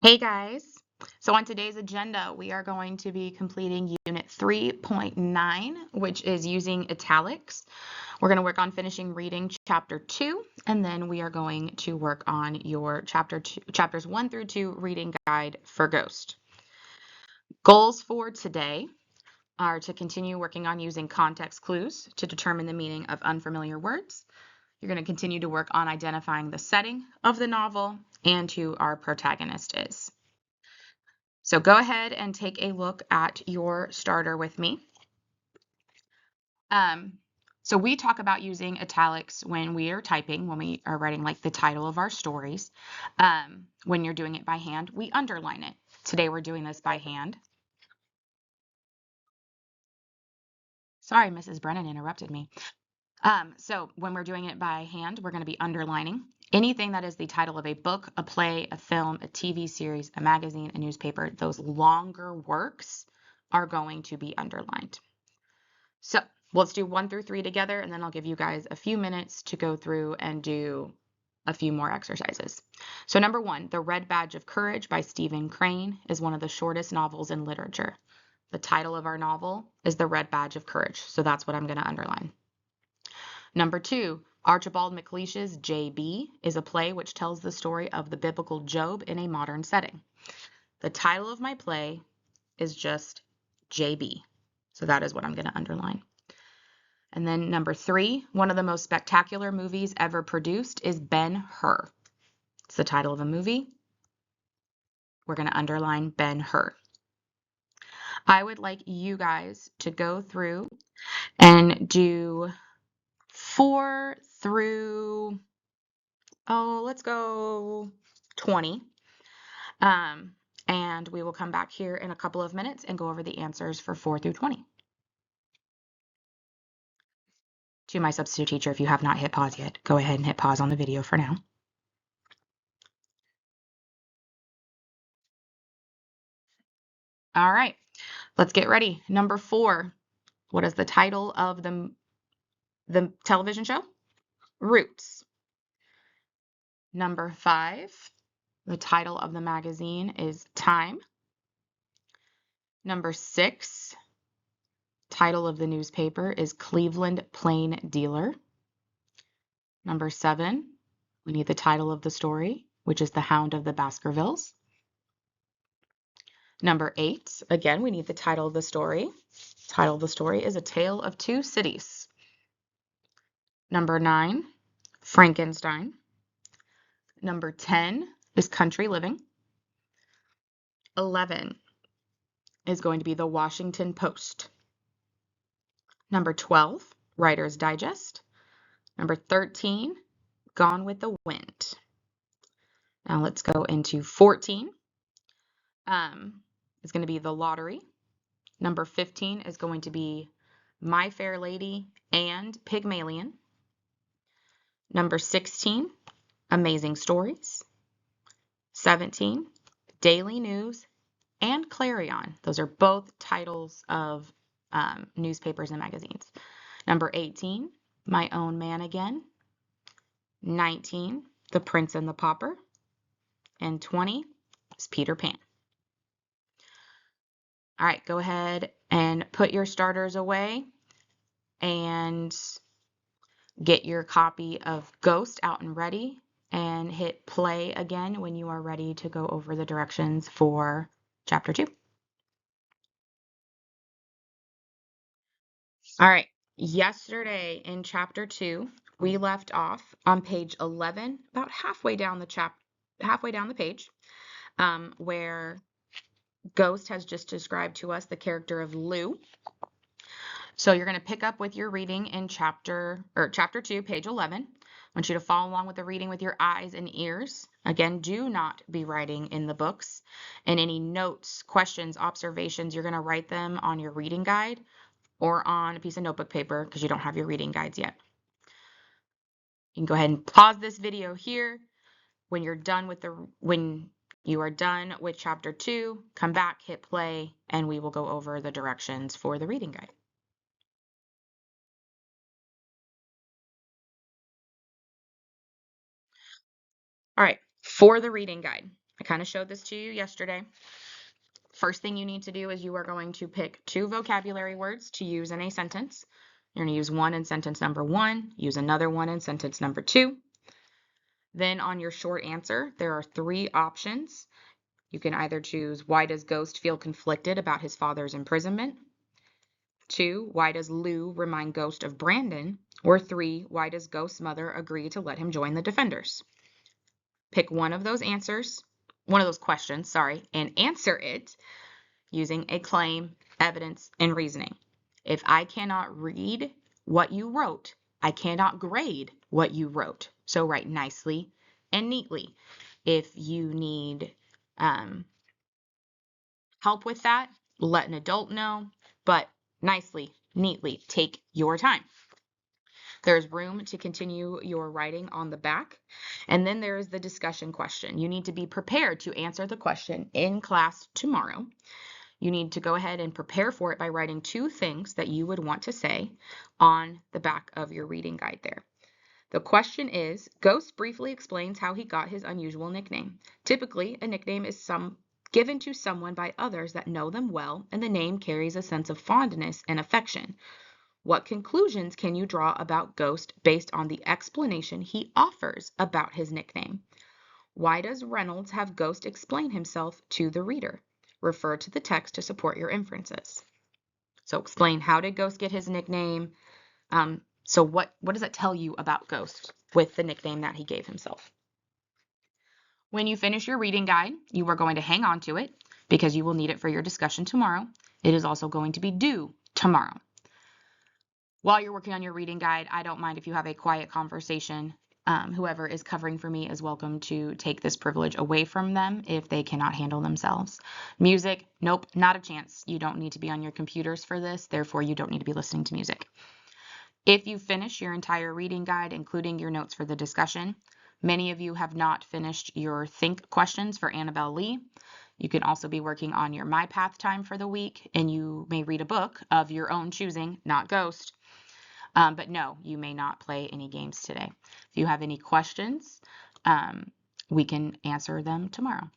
Hey guys. So on today's agenda, we are going to be completing Unit 3.9, which is using italics. We're going to work on finishing reading Chapter 2, and then we are going to work on your Chapters 1 through 2 reading guide for Ghost. Goals for today are to continue working on using context clues to determine the meaning of unfamiliar words. You're going to continue to work on identifying the setting of the novel and who our protagonist is. So go ahead and take a look at your starter with me. So we talk about using italics when we are typing, when we are writing like the title of our stories. When you're doing it by hand, we underline it. Today we're doing this by hand. Sorry, Mrs. Brennan interrupted me. So when we're doing it by hand, we're going to be underlining anything that is the title of a book, a play, a film, a TV series, a magazine, a newspaper. Those longer works are going to be underlined. So let's do 1 through 3 together, and then I'll give you guys a few minutes to go through and do a few more exercises. So number 1, The Red Badge of Courage by Stephen Crane is one of the shortest novels in literature. The title of our novel is The Red Badge of Courage, so that's what I'm going to underline. Number 2, Archibald MacLeish's J.B. is a play which tells the story of the biblical Job in a modern setting. The title of my play is just J.B., so that is what I'm going to underline. And then number 3, one of the most spectacular movies ever produced is Ben-Hur. It's the title of a movie. We're going to underline Ben-Hur. I would like you guys to go through and do 4 through, let's go 20. And we will come back here in a couple of minutes and go over the answers for 4 through 20. To my substitute teacher, if you have not hit pause yet, go ahead and hit pause on the video for now. All right, let's get ready. Number 4, what is the title of the television show? Roots. Number 5, the title of the magazine is Time. Number 6, title of the newspaper is Cleveland Plain Dealer. Number 7, we need the title of the story, which is The Hound of the Baskervilles. Number 8, again, we need the title of the story. Title of the story is A Tale of Two Cities. Number 9, Frankenstein. Number 10 is Country Living. 11 is going to be The Washington Post. Number 12, Writer's Digest. Number 13, Gone with the Wind. Now let's go into 14. It's going to be The Lottery. Number 15 is going to be My Fair Lady and Pygmalion. Number 16, Amazing Stories. 17, Daily News and Clarion. Those are both titles of newspapers and magazines. Number 18, My Own Man Again. 19, The Prince and the Pauper. And 20 is Peter Pan. All right, go ahead and put your starters away and get your copy of Ghost out and ready, and hit play again when you are ready to go over the directions for Chapter 2. All right, yesterday in Chapter 2, we left off on page 11, about halfway down the page, where Ghost has just described to us the character of Lou. So you're going to pick up with your reading in chapter 2, page 11. I want you to follow along with the reading with your eyes and ears. Again, do not be writing in the books. And any notes, questions, observations, you're going to write them on your reading guide or on a piece of notebook paper because you don't have your reading guides yet. You can go ahead and pause this video here. When you are done with chapter 2, come back, hit play, and we will go over the directions for the reading guide. All right, for the reading guide, I kind of showed this to you yesterday. First thing you need to do is you are going to pick 2 vocabulary words to use in a sentence. You're going to use one in sentence number 1, use another one in sentence number 2. Then on your short answer, there are 3 options. You can either choose, why does Ghost feel conflicted about his father's imprisonment? 2, why does Lou remind Ghost of Brandon? Or 3, why does Ghost's mother agree to let him join the Defenders? Pick one of those questions, and answer it using a claim, evidence, and reasoning. If I cannot read what you wrote, I cannot grade what you wrote. So write nicely and neatly. If you need help with that, let an adult know, but nicely, neatly, take your time. There's room to continue your writing on the back. And then there is the discussion question. You need to be prepared to answer the question in class tomorrow. You need to go ahead and prepare for it by writing 2 things that you would want to say on the back of your reading guide there. The question is, Ghost briefly explains how he got his unusual nickname. Typically, a nickname is given to someone by others that know them well, and the name carries a sense of fondness and affection. What conclusions can you draw about Ghost based on the explanation he offers about his nickname? Why does Reynolds have Ghost explain himself to the reader? Refer to the text to support your inferences. So explain, how did Ghost get his nickname? So what does that tell you about Ghost with the nickname that he gave himself? When you finish your reading guide, you are going to hang on to it because you will need it for your discussion tomorrow. It is also going to be due tomorrow. While you're working on your reading guide, I don't mind if you have a quiet conversation. Whoever is covering for me is welcome to take this privilege away from them if they cannot handle themselves. Music, nope, not a chance. You don't need to be on your computers for this, therefore you don't need to be listening to music. If you finish your entire reading guide, including your notes for the discussion, many of you have not finished your think questions for Annabelle Lee. You can also be working on your My Path time for the week, and you may read a book of your own choosing, not Ghost. But no, you may not play any games today. If you have any questions, we can answer them tomorrow.